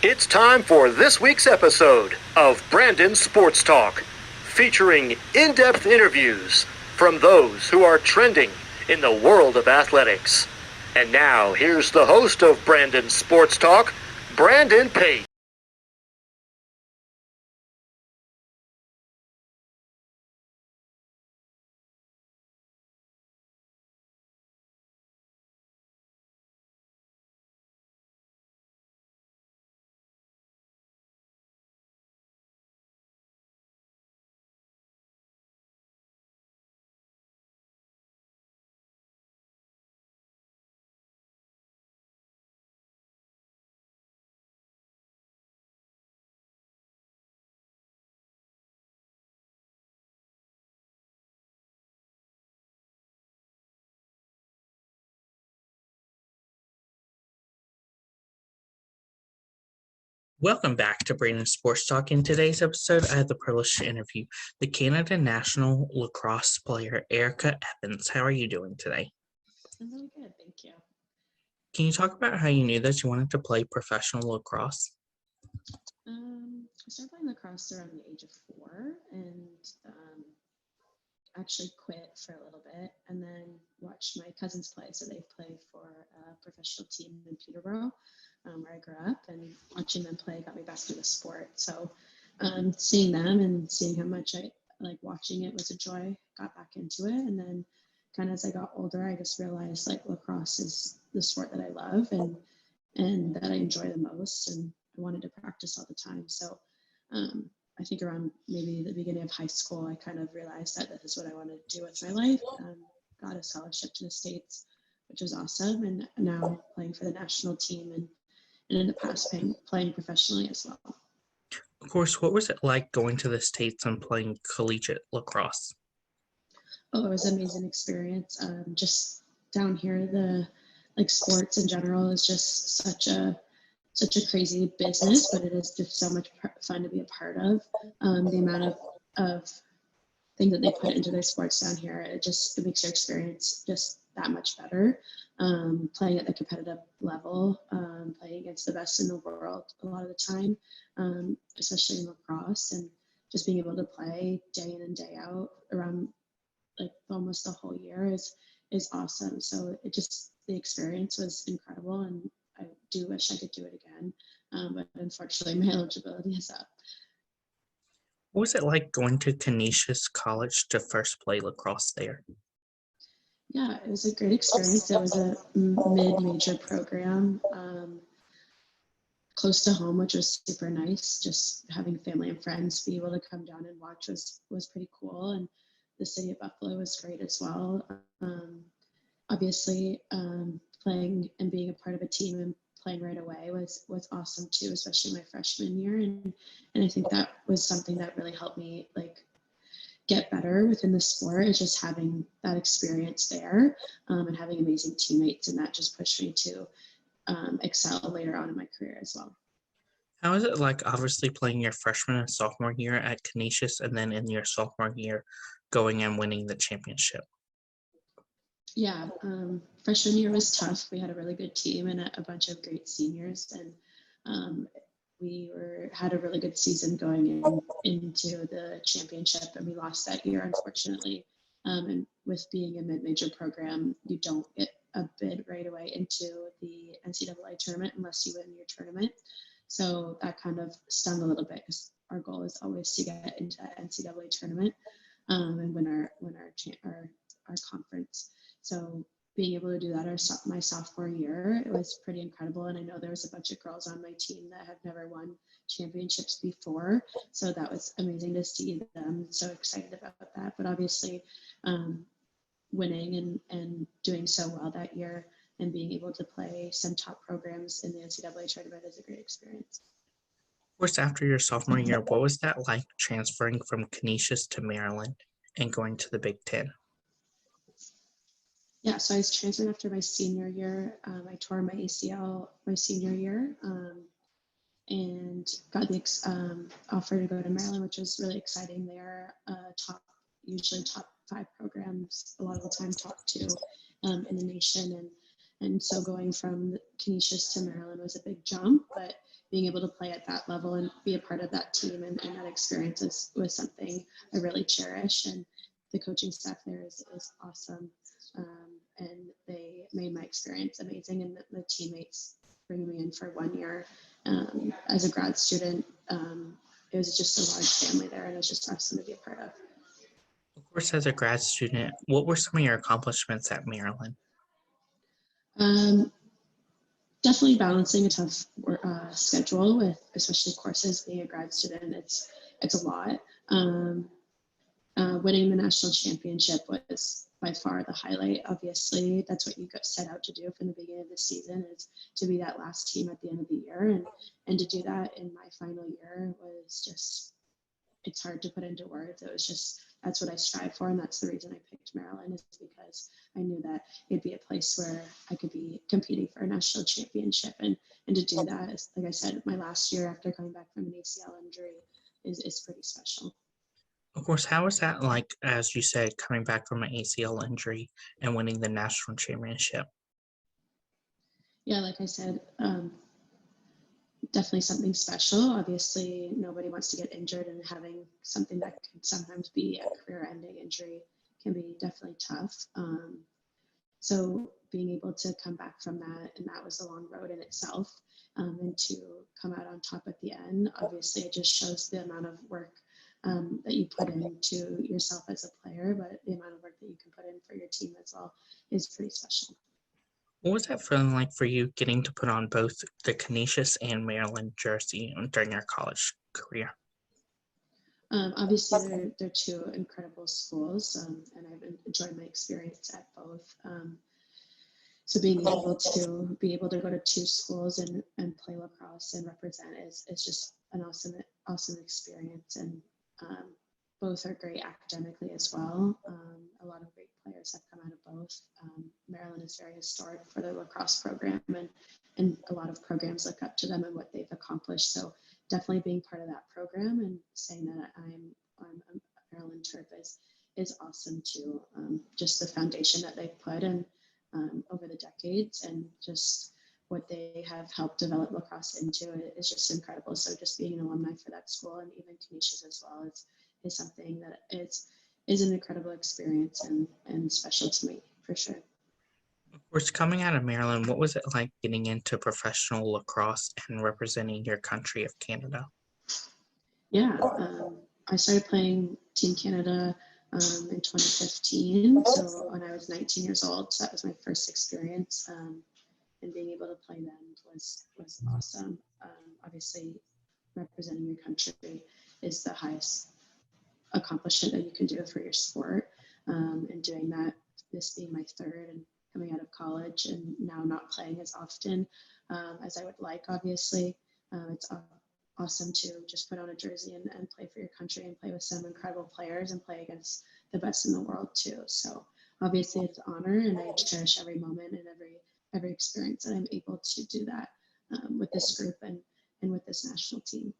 It's time for this week's episode of Brandon Sports Talk, featuring in-depth interviews from those who are trending in the world of athletics. And now, here's the host of Brandon Sports Talk, Brandon Pate. Welcome back to Brandon Sports Talk. In today's episode, I had the privilege to interview the Canada national lacrosse player, Erica Evans. How are you doing today? I'm really good, thank you. Can you talk about how you knew that you wanted to play professional lacrosse? I started playing lacrosse around the age of 4 and actually quit for a little bit and then watched my cousins play. So they play for a professional team in Peterborough, where I grew up, and watching them play got me back into the sport. So seeing them and seeing how much I like watching it was a joy, got back into it. And then kind of as I got older, I just realized like lacrosse is the sport that I love and that I enjoy the most, and I wanted to practice all the time. So I think around maybe the beginning of high school, I kind of realized that this is what I wanted to do with my life. Got a scholarship to the States, which was awesome, and now playing for the national team and in the past playing professionally as well. Of course, what was it like going to the States and playing collegiate lacrosse? Oh, it was an amazing experience. Just down here, the like sports in general is just such a crazy business, but it is just so much fun to be a part of. The amount of things that they put into their sports down here, it makes your experience just that much better. Playing at the competitive level, playing against the best in the world a lot of the time, especially in lacrosse, and just being able to play day in and day out around like almost the whole year is awesome. So the experience was incredible, and I do wish I could do it again, but unfortunately my eligibility is up. What was it like going to Canisius College to first play lacrosse there? Yeah, it was a great experience. It was a mid-major program, close to home, which was super nice. Just having family and friends be able to come down and watch was pretty cool. And the city of Buffalo was great as well. Obviously, playing and being a part of a team and playing right away was awesome too, especially my freshman year. And I think that was something that really helped me like get better within the sport, is just having that experience there, and having amazing teammates, and that just pushed me to excel later on in my career as well. How is it like obviously playing your freshman and sophomore year at Canisius and then in your sophomore year going and winning the championship? Yeah, freshman year was tough. We had a really good team and a bunch of great seniors, and we had a really good season going into the championship, and we lost that year, unfortunately. And with being a mid-major program, you don't get a bid right away into the NCAA tournament unless you win your tournament. So that kind of stung a little bit, because our goal is always to get into that NCAA tournament, and win our conference. So being able to do that my sophomore year, it was pretty incredible. And I know there was a bunch of girls on my team that had never won championships before. So that was amazing to see them so excited about that. But obviously, winning and doing so well that year and being able to play some top programs in the NCAA tournament is a great experience. Of course, after your sophomore year, what was that like transferring from Canisius to Maryland and going to the Big Ten? Yeah, so I was transferred after my senior year. I tore my ACL my senior year, and got the offer to go to Maryland, which was really exciting. They are usually top 5 programs, a lot of the time top 2 in the nation. And so going from Canisius to Maryland was a big jump, but being able to play at that level and be a part of that team and that experience was something I really cherish. And the coaching staff there is awesome. And they made my experience amazing. And the teammates bringing me in for 1 year as a grad student, it was just a large family there, and it was just awesome to be a part of. Of course, as a grad student, what were some of your accomplishments at Maryland? Definitely balancing a tough schedule with especially courses. Being a grad student, it's a lot. Winning the national championship was by far the highlight. Obviously, that's what you set out to do from the beginning of the season, is to be that last team at the end of the year, and to do that in my final year was just, it's hard to put into words. It was just, that's what I strive for, and that's the reason I picked Maryland, is because I knew that it'd be a place where I could be competing for a national championship, and to do that is, like I said, my last year after coming back from an ACL injury is pretty special. Of course, how was that like, as you said, coming back from an ACL injury and winning the national championship? Yeah, like I said, definitely something special. Obviously, nobody wants to get injured, and having something that could sometimes be a career-ending injury can be definitely tough. So being able to come back from that, and that was a long road in itself, and to come out on top at the end, obviously it just shows the amount of work that you put into yourself as a player, but the amount of work that you can put in for your team as well is pretty special. What was that feeling like for you, getting to put on both the Canisius and Maryland jersey during your college career? Obviously, they're two incredible schools, and I've enjoyed my experience at both. So being able to go to two schools and play lacrosse and represent is just an awesome experience. And both are great academically as well. A lot of great players have come out of both. Maryland is very historic for their lacrosse program, and a lot of programs look up to them and what they've accomplished. So definitely being part of that program and saying that I'm a Maryland Terp is awesome too. Just the foundation that they've put in over the decades, and just what they have helped develop lacrosse into is just incredible. So just being an alumni for that school, and even Canisius as well, is something that is an incredible experience and special to me for sure. Of course, coming out of Maryland, what was it like getting into professional lacrosse and representing your country of Canada? Yeah, I started playing Team Canada in 2015. So when I was 19 years old, so that was my first experience. And being able to play then was awesome. Obviously, representing your country is the highest accomplishment that you can do for your sport. And doing that, this being my third, and coming out of college and now not playing as often as I would like, obviously, it's awesome to just put on a jersey and play for your country and play with some incredible players and play against the best in the world too. So obviously it's an honor, and I cherish every moment and every experience that I'm able to do that with this group and with this national team.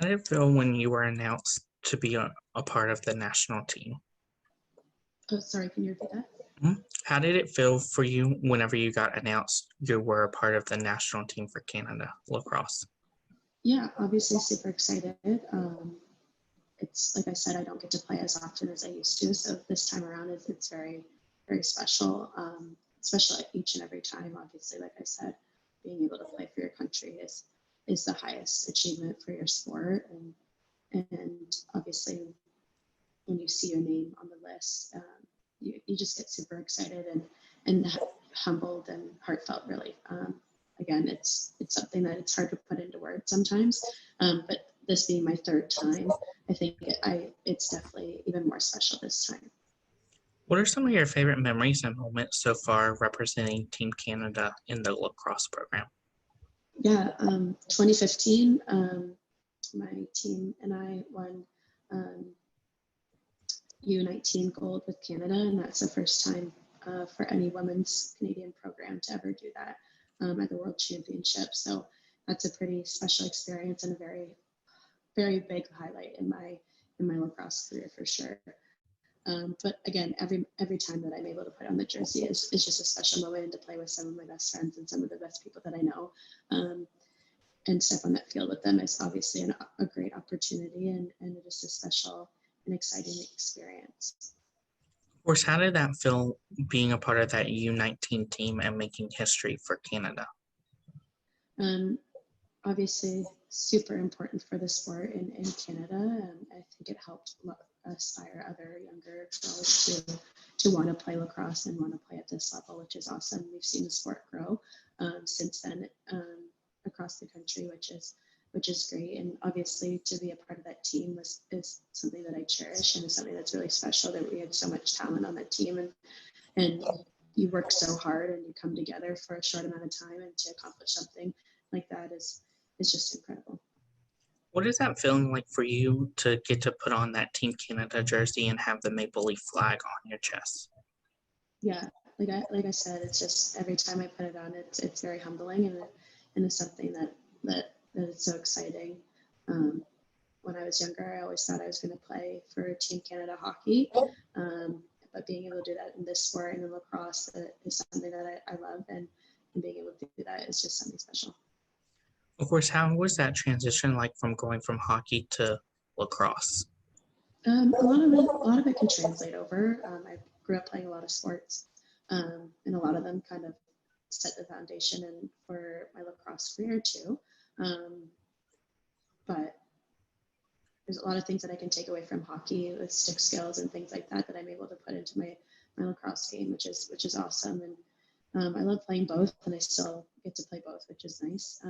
How did it feel when you were announced to be a part of the national team? Oh, sorry, can you repeat that? How did it feel for you whenever you got announced you were a part of the national team for Canada lacrosse? Yeah, obviously super excited. It's like I said, I don't get to play as often as I used to. So this time around, it's very, very special, especially each and every time. Obviously, like I said, being able to play for your country is the highest achievement for your sport. And obviously, when you see your name on the list, you just get super excited and humbled and heartfelt, really. Again, it's something that it's hard to put into words sometimes, but this being my third time, I think it's definitely even more special this time. What are some of your favorite memories and moments so far representing Team Canada in the lacrosse program? Yeah, 2015, my team and I won U19 gold with Canada, and that's the first time for any women's Canadian program to ever do that at the World Championship. So that's a pretty special experience and a very, very big highlight in my lacrosse career for sure. But again, every time that I'm able to put on the jersey is just a special moment, to play with some of my best friends and some of the best people that I know. and step on that field with them is obviously a great opportunity and just a special and exciting experience. Of course, how did that feel being a part of that U19 team and making history for Canada? Obviously, super important for the sport in Canada. I think it helped inspire other younger girls to want to play lacrosse and want to play at this level, which is awesome. We've seen the sport grow since then across the country, which is great. And obviously, to be a part of that team is something that I cherish and is something that's really special. That we had so much talent on that team, and you work so hard and you come together for a short amount of time, and to accomplish something like that is just incredible. What is that feeling like for you to get to put on that Team Canada jersey and have the Maple Leaf flag on your chest? Yeah, like I said, it's just every time I put it on, it's very humbling, and it's something that is so exciting. When I was younger, I always thought I was going to play for Team Canada hockey, but being able to do that in this sport and in lacrosse is something that I love, and being able to do that is just something special. Of course, how was that transition like from going from hockey to lacrosse? A lot of it can translate over. I grew up playing a lot of sports, and a lot of them kind of set the foundation and for my lacrosse career too. But there's a lot of things that I can take away from hockey with stick skills and things like that I'm able to put into my lacrosse game, which is awesome. And I love playing both, and I still get to play both, which is nice.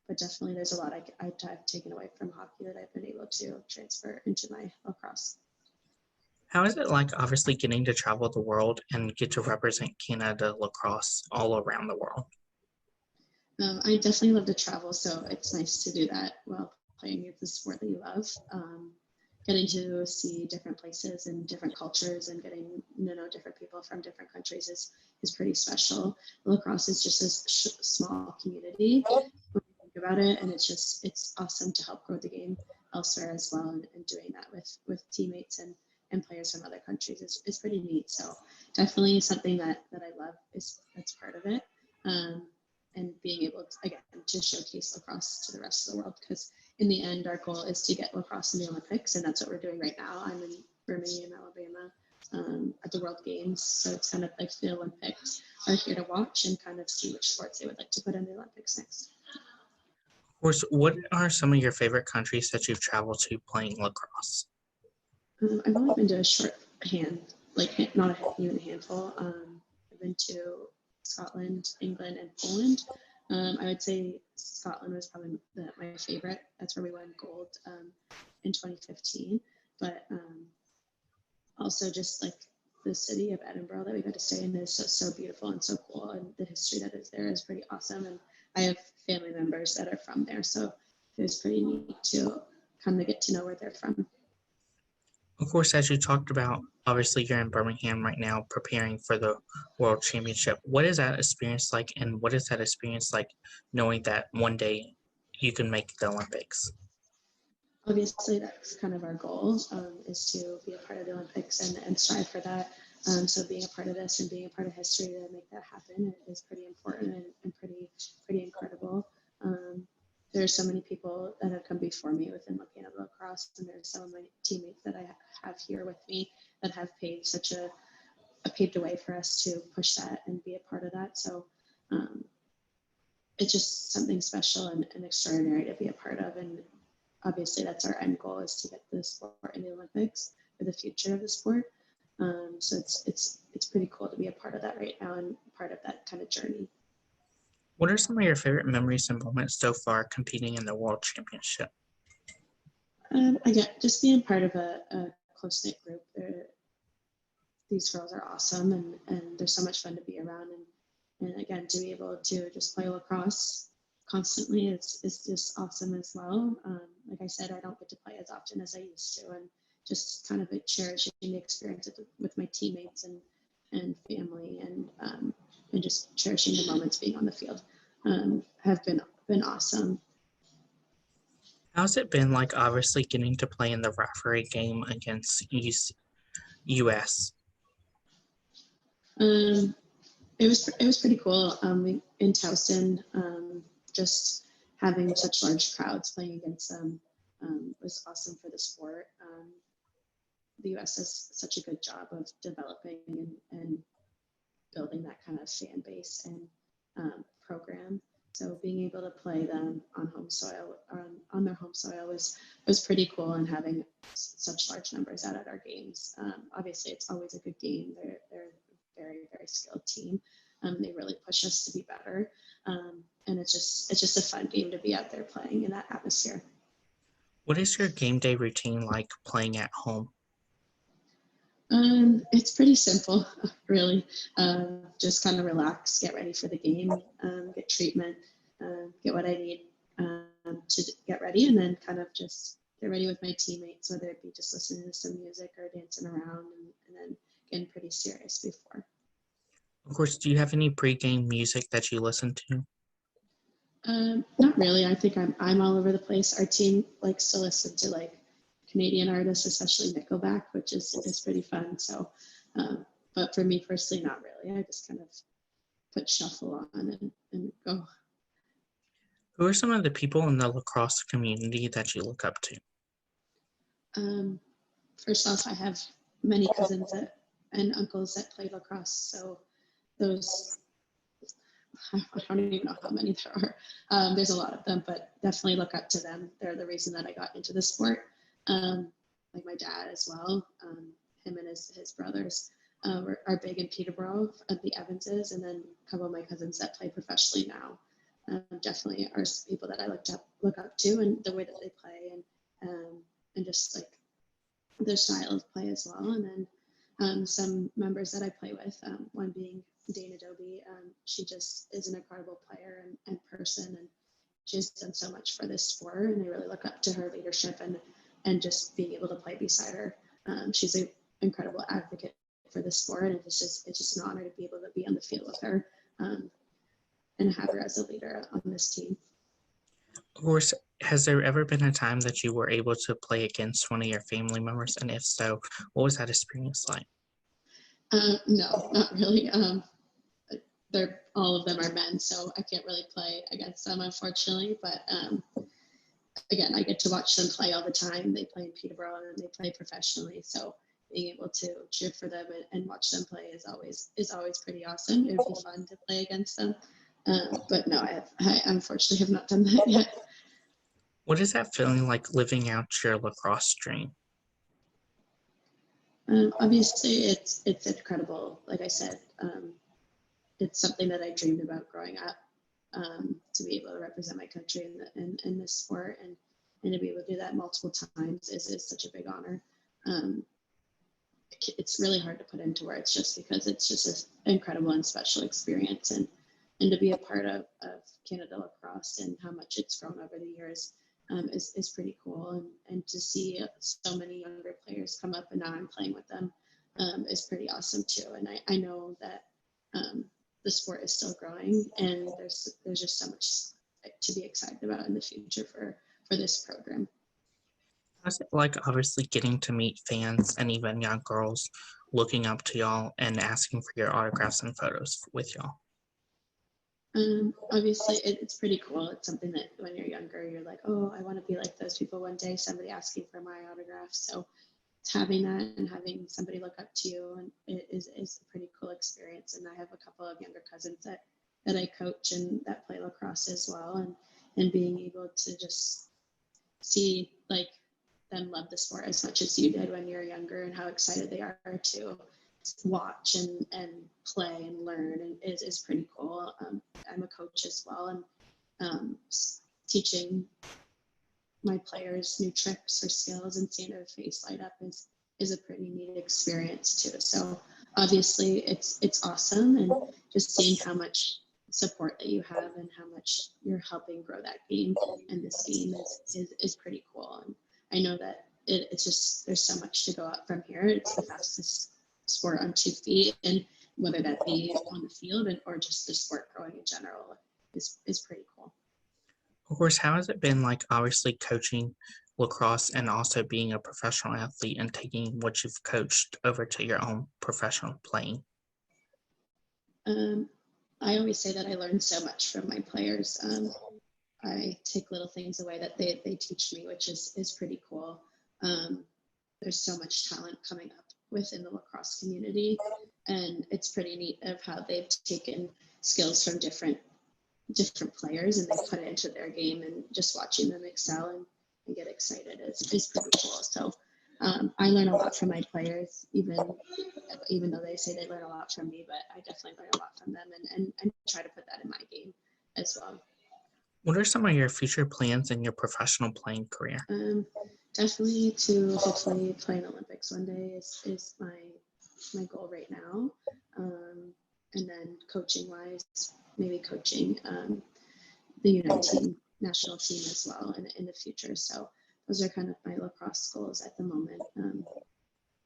But definitely there's a lot I've taken away from hockey that I've been able to transfer into my lacrosse. How is it like obviously getting to travel the world and get to represent Canada lacrosse all around the world? I definitely love to travel, so it's nice to do that while playing the sport that you love. Getting to see different places and different cultures and getting to know different people from different countries is pretty special. Lacrosse is just a small community when you think about it, and it's awesome to help grow the game elsewhere as well, and doing that with teammates and players from other countries is pretty neat. So definitely something that I love that's part of it. And being able to, again, to showcase lacrosse to the rest of the world, because in the end, our goal is to get lacrosse in the Olympics, and that's what we're doing right now. I'm in Birmingham, Alabama, at the World Games, so it's kind of like the Olympics are here to watch and kind of see which sports they would like to put in the Olympics next. Of course, what are some of your favorite countries that you've traveled to playing lacrosse? I've only been to a short not even a handful. I've been to Scotland, England, and Poland. I would say Scotland was probably my favorite. That's where we won gold in 2015. But also just like the city of Edinburgh that we got to stay in is so beautiful and so cool, and the history that is there is pretty awesome. And I have family members that are from there, so it was pretty neat to kind of get to know where they're from. Of course, as you talked about, obviously you're in Birmingham right now preparing for the World Championship. What is that experience like, and what is that experience like knowing that one day you can make the Olympics? Obviously, that's kind of our goal, is to be a part of the Olympics and strive for that. So being a part of this and being a part of history to make that happen is pretty important and pretty incredible. There are so many people that have come before me within Canada Lacrosse, and there's some of my teammates that I have here with me that have paved the way for us to push that and be a part of that. So it's just something special and extraordinary to be a part of. And obviously that's our end goal, is to get the sport in the Olympics for the future of the sport. So it's pretty cool to be a part of that right now and part of that kind of journey. What are some of your favorite memories and moments so far competing in the World Championship? Again, just being part of a close-knit group. These girls are awesome, and they're so much fun to be around. And again, to be able to just play lacrosse constantly is just awesome as well. Like I said, I don't get to play as often as I used to, and just kind of cherishing the experience with my teammates and family, and just cherishing the moments being on the field have been awesome. How's it been like obviously getting to play in the rivalry game against US? It was pretty cool. In Towson, just having such large crowds playing against them was awesome for the sport. The U.S. does such a good job of developing and building that kind of fan base and program. So being able to play them on home soil, on their home soil was pretty cool, and having such large numbers out at our games. Obviously, it's always a good game. They're a very, very skilled team. They really push us to be better, and it's just a fun game to be out there playing in that atmosphere. What is your game day routine like playing at home? It's pretty simple, really. Just kind of relax, get ready for the game, get treatment, get what I need to get ready, and then kind of just get ready with my teammates, whether it be just listening to some music or dancing around, and then getting pretty serious before. Of course, do you have any pregame music that you listen to? Not really. I think I'm all over the place. Our team likes to listen to like Canadian artists, especially Nickelback, which is pretty fun. So, but for me personally, not really. I just kind of put shuffle on and go. Who are some of the people in the lacrosse community that you look up to? First off, I have many cousins and uncles that play lacrosse. So those, I don't even know how many there are. There's a lot of them, but definitely look up to them. They're the reason that I got into the sport. Like my dad as well, him and his brothers are big in Peterborough, the Evanses, and then a couple of my cousins that play professionally now. Definitely are people that I look up to, and the way that they play, and just like their style of play as well. And then some members that I play with, one being Dana Doby. She just is an incredible player and person, and she's done so much for this sport, and I really look up to her leadership and just being able to play beside her. She's an incredible advocate for the sport, and it's just an honor to be able to be on the field with her and have her as a leader on this team. Of course, has there ever been a time that you were able to play against one of your family members? And if so, what was that experience like? No, not really. All of them are men, so I can't really play against them, unfortunately. But again, I get to watch them play all the time. They play in Peterborough and they play professionally, so being able to cheer for them and watch them play is always pretty awesome. It would be fun to play against them. But no, I unfortunately have not done that yet. What is that feeling like living out your lacrosse dream? Obviously, it's incredible. Like I said, it's something that I dreamed about growing up. To be able to represent my country in this sport and to be able to do that multiple times is such a big honor. It's really hard to put into words just because it's just an incredible and special experience, and to be a part of Canada Lacrosse and how much it's grown over the years is pretty cool, and to see so many younger players come up and now I'm playing with them is pretty awesome too. And I know that the sport is still growing, and there's just so much to be excited about in the future for this program. How's it like obviously getting to meet fans and even young girls looking up to y'all and asking for your autographs and photos with y'all? Obviously, it's pretty cool. It's something that when you're younger, you're like, oh, I want to be like those people one day, somebody asking for my autograph. So having that and having somebody look up to you and is a pretty cool experience. And I have a couple of younger cousins that I coach and that play lacrosse as well, and being able to just see like them love the sport as much as you did when you were younger, and how excited they are to watch and play and learn, and is pretty cool. I'm a coach as well, and teaching my players new tricks or skills and seeing their face light up is a pretty neat experience too. So obviously it's awesome, and just seeing how much support that you have and how much you're helping grow that game and this game is pretty cool. And I know that it's just, there's so much to go up from here. It's the fastest sport on 2 feet, and whether that be on the field or just the sport growing in general is pretty cool. Of course, how has it been like obviously coaching lacrosse and also being a professional athlete and taking what you've coached over to your own professional playing? I always say that I learned so much from my players. I take little things away that they teach me, which is pretty cool. There's so much talent coming up within the lacrosse community, and it's pretty neat of how they've taken skills from different players and they put it into their game, and just watching them excel and get excited is pretty cool. So I learn a lot from my players, even though they say they learn a lot from me, but I definitely learn a lot from them and try to put that in my game as well. What are some of your future plans in your professional playing career? Definitely to hopefully play in Olympics one day is my goal right now. And then coaching wise, maybe coaching the United national team as well in the future. So those are kind of my lacrosse goals at the moment.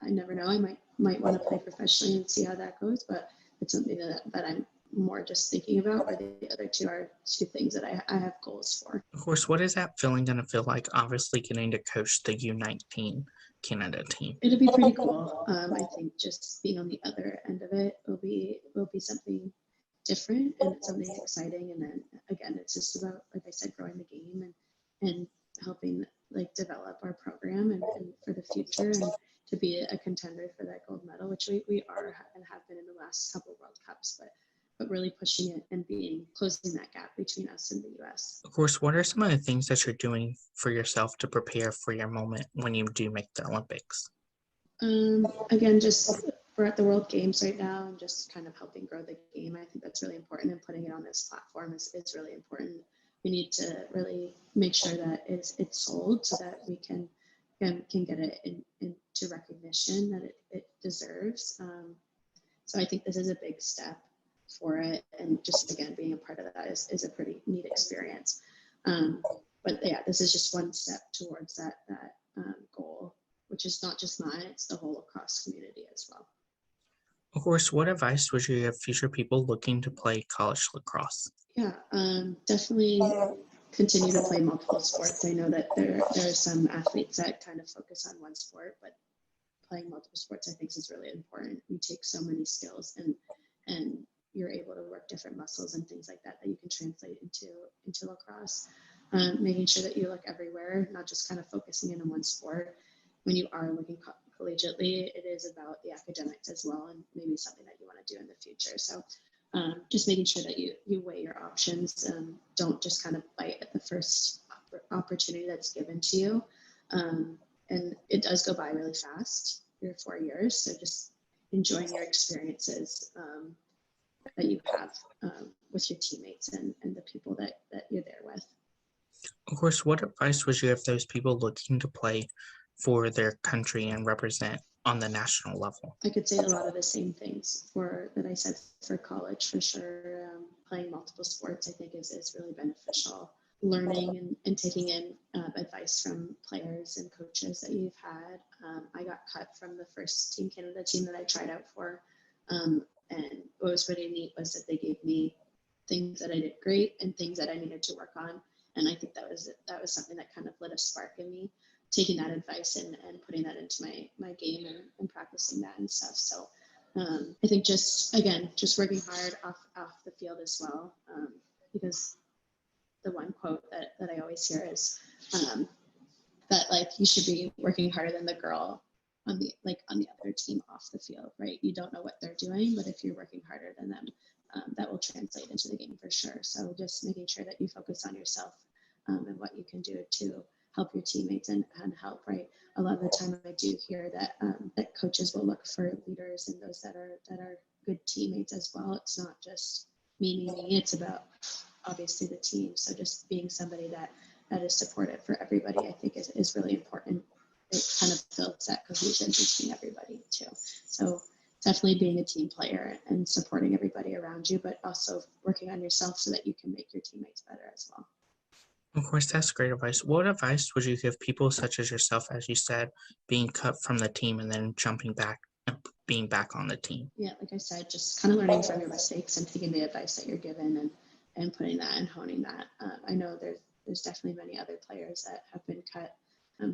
I never know. I might want to play professionally and see how that goes, but it's something that I'm more just thinking about, or the other two are two things that I have goals for. Of course, what is that feeling going to feel like, obviously getting to coach the U19 Canada team? It'll be pretty cool. I think just being on the other end of it will be something different, and it's something exciting. And then again, it's just about, like I said, growing the game and helping like develop our program and for the future, and to be a contender for that gold medal, which we are and have been in the last couple of World Cups, but really pushing it and closing that gap between us and the US. Of course, what are some of the things that you're doing for yourself to prepare for your moment when you do make the Olympics? Again, just we're at the World Games right now and just kind of helping grow the game. I think that's really important, and putting it on this platform is really important. We need to really make sure that it's sold so that we can get it into recognition that it deserves. So I think this is a big step for it, and just again being a part of that is a pretty neat experience. But yeah, this is just one step towards that goal, which is not just mine, it's the whole lacrosse community as well. Of course, what advice would you give future people looking to play college lacrosse? Yeah, definitely continue to play multiple sports. I know that there are some athletes that kind of focus on one sport, but playing multiple sports I think is really important. You take so many skills and you're able to work different muscles and things like that you can translate into lacrosse. Making sure that you look everywhere, not just kind of focusing in on one sport. When you are looking collegiately, it is about the academics as well, and maybe something that you want to do in the future. So just making sure that you weigh your options. Don't just kind of bite at the first opportunity that's given to you. And it does go by really fast, 3 or 4 years. So just enjoying your experiences that you have with your teammates and the people that you're there with. Of course, what advice would you give those people looking to play for their country and represent on the national level? I could say a lot of the same things that I said for college, for sure. Playing multiple sports, I think, is really beneficial. Learning and taking in advice from players and coaches that you've had. I got cut from the first Team Canada team that I tried out for. And what was really neat was that they gave me things that I did great and things that I needed to work on. And I think that was something that kind of lit a spark in me, taking that advice and putting that into my game and practicing that and stuff. So I think just working hard off the field as well, because the one quote that I always hear is that like you should be working harder than the girl on the other team off the field, right? You don't know what they're doing, but if you're working harder than them, that will translate into the game for sure. So just making sure that you focus on yourself and what you can do to help your teammates and help, right? A lot of the time I do hear that that coaches will look for leaders and those that are good teammates as well. It's not just me, it's about obviously the team. So just being somebody that is supportive for everybody, I think is really important. It kind of builds that cohesion between everybody too. So definitely being a team player and supporting everybody around you, but also working on yourself so that you can make your teammates better as well. Of course, that's great advice. What advice would you give people such as yourself, as you said, being cut from the team and then jumping back and being back on the team? Yeah, like I said, just kind of learning from your mistakes and taking the advice that you're given and putting that and honing that. I know there's definitely many other players that have been cut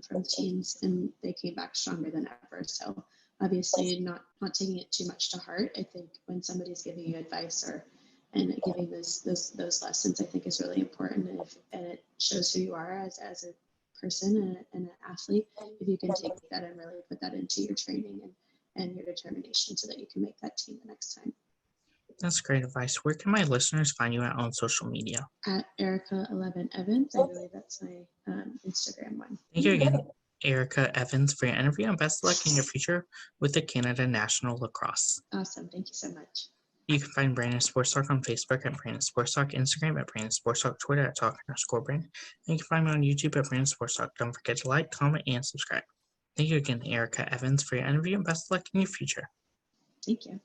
from teams and they came back stronger than ever. So obviously not taking it too much to heart. I think when somebody's giving you advice or giving those lessons, I think, is really important. And it shows who you are as a person and an athlete, if you can take that and really put that into your training and your determination so that you can make that team the next time. That's great advice. Where can my listeners find you at on social media? At Erica11Evans, I believe that's my Instagram one. Thank you again, Erica Evans, for your interview, and best of luck in your future with the Canada National Lacrosse. Awesome. Thank you so much. You can find Brandon Sports Talk on Facebook at Brandon Sports Talk, Instagram at Brandon Sports Talk, Twitter at Talk_Brandon, and you can find me on YouTube at Brandon Sports Talk. Don't forget to like, comment, and subscribe. Thank you again, Erica Evans, for your interview, and best of luck in your future. Thank you.